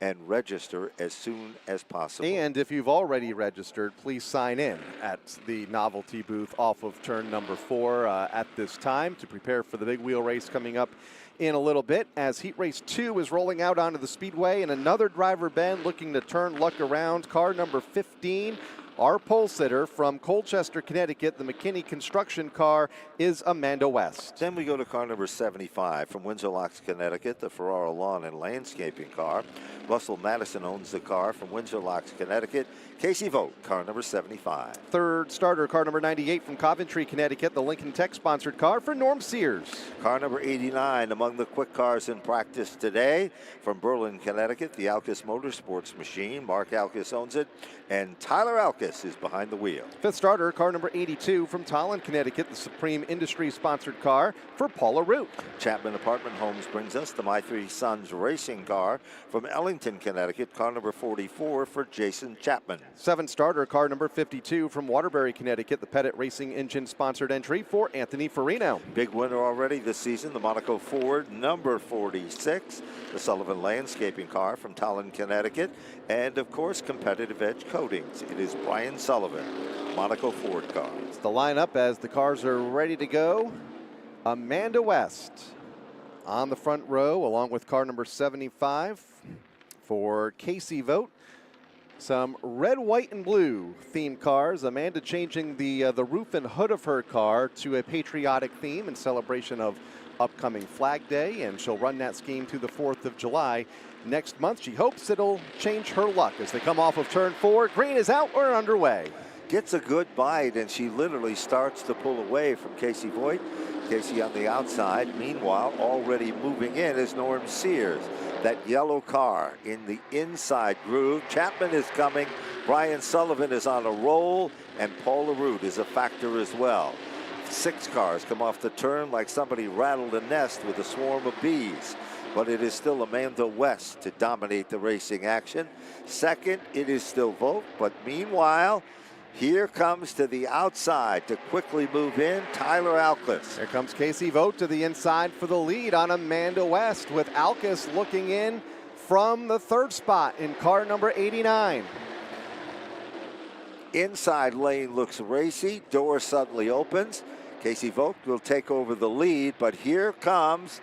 and register as soon as possible. And if you've already registered, please sign in at the novelty booth off of turn number 4 at this time to prepare for the big wheel race coming up in a little bit, as Heat Race 2 is rolling out onto the speedway, and another driver, Ben, looking to turn luck around. Car number 15, our pole sitter from Colchester, Connecticut, the McKinney construction car, is Amanda West. Then we go to car number 75 from Windsor Locks, Connecticut, the Ferrara Lawn and Landscaping car. Russell Madison owns the car from Windsor Locks, Connecticut. Casey Vogt, car number 75. Third starter, car number 98 from Coventry, Connecticut, the Lincoln Tech sponsored car for Norm Sears. Car number 89 among the quick cars in practice today from Berlin, Connecticut, the Alkis Motorsports machine. Mark Alkis owns it, and Tyler Alkis is behind the wheel. Fifth starter, car number 82 from Tallinn, Connecticut, the Supreme Industries sponsored car for Paula Root. Chapman Apartment Homes brings us the My Three Sons racing car from Ellington, Connecticut, car number 44 for Jason Chapman. Seventh starter, car number 52 from Waterbury, Connecticut, the Pettit Racing Engine sponsored entry for Anthony Farino. Big winner already this season, the Monaco Ford number 46, the Sullivan Landscaping car from Tallinn, Connecticut, and of course Competitive Edge Coatings. It is Brian Sullivan, Monaco Ford car. It's the lineup as the cars are ready to go. Amanda West on the front row along with car number 75 for Casey Vogt. Some red, white, and blue themed cars. Amanda changing the roof and hood of her car to a patriotic theme in celebration of upcoming Flag Day, and she'll run that scheme to the 4th of July next month. She hopes it'll change her luck as they come off of turn 4. Green is out, we're underway. Gets a good bite, and she literally starts to pull away from Casey Voigt. Casey on the outside. Meanwhile, already moving in is Norm Sears. That yellow car in the inside groove. Chapman is coming. Brian Sullivan is on a roll, and Paula Root is a factor as well. 6 cars come off the turn like somebody rattled a nest with a swarm of bees. But it is still Amanda West to dominate the racing action. Second, it is still Vogt, but meanwhile, here comes to the outside to quickly move in, Tyler Alkis. Here comes Casey Vogt to the inside for the lead on Amanda West, with Alkis looking in from the 3rd spot in car number 89. Inside lane looks racy. Door suddenly opens. Casey Vogt will take over the lead, but here comes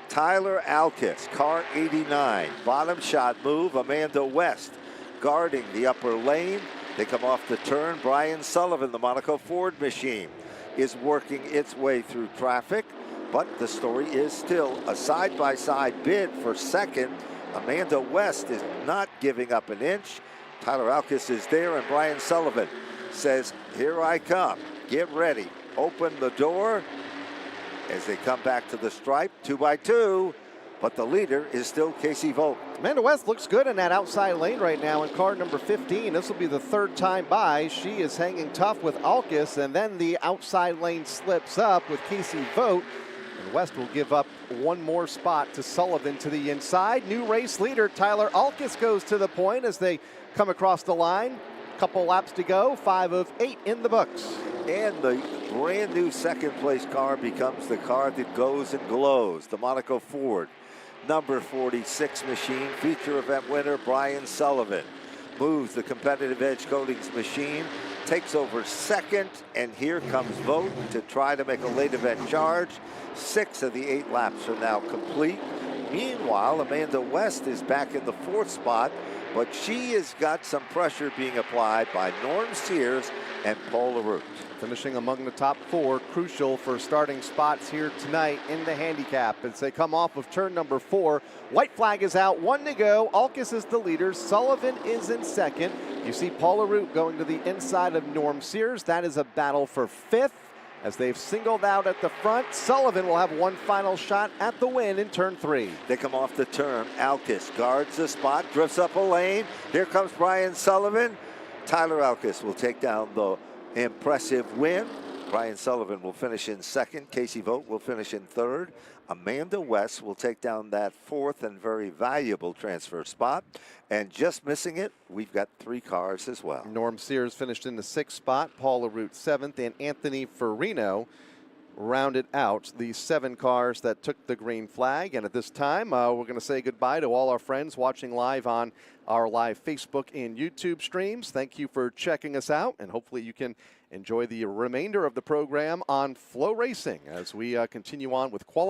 Tyler Alkis, car 89. Bottom shot move, Amanda West guarding the upper lane. They come off the turn. Brian Sullivan, the Monaco Ford machine, is working its way through traffic, but the story is still a side-by-side bid for second. Amanda West is not giving up an inch. Tyler Alkis is there, and Brian Sullivan says, here I come. Get ready. Open the door as they come back to the stripe, 2 by 2. But the leader is still Casey Vogt. Amanda West looks good in that outside lane right now in car number 15. This will be the 3rd time by. She is hanging tough with Alkis, and then the outside lane slips up with Casey Vogt. And West will give up one more spot to Sullivan to the inside. New race leader Tyler Alkis goes to the point as they come across the line. Couple laps to go, 5 of 8 in the books. And the brand new second place car becomes the car that goes and glows. The Monaco Ford number 46 machine, feature event winner Brian Sullivan moves the Competitive Edge Coatings machine, takes over second, and here comes Vogt to try to make a late event charge. 6 of the 8 laps are now complete. Meanwhile, Amanda West is back in the 4th spot, but she has got some pressure being applied by Norm Sears and Paula Root. Finishing among the top 4, crucial for starting spots here tonight in the handicap as they come off of turn number 4. White flag is out, 1 to go. Alkis is the leader. Sullivan is in second. You see Paula Root going to the inside of Norm Sears. That is a battle for 5th as they've singled out at the front. Sullivan will have one final shot at the win in turn 3. They come off the turn. Alkis guards the spot, drifts up a lane. Here comes Brian Sullivan. Tyler Alkis will take down the impressive win. Brian Sullivan will finish in second. Casey Vogt will finish in third. Amanda West will take down that 4th and very valuable transfer spot. And just missing it, we've got 3 cars as well. Norm Sears finished in the 6th spot. Paula Root 7th, and Anthony Farino rounded out the 7 cars that took the green flag. And at this time, we're going to say goodbye to all our friends watching live on our live Facebook and YouTube streams. Thank you for checking us out, and hopefully you can enjoy the remainder of the program on FloRacing as we continue on with qualifying.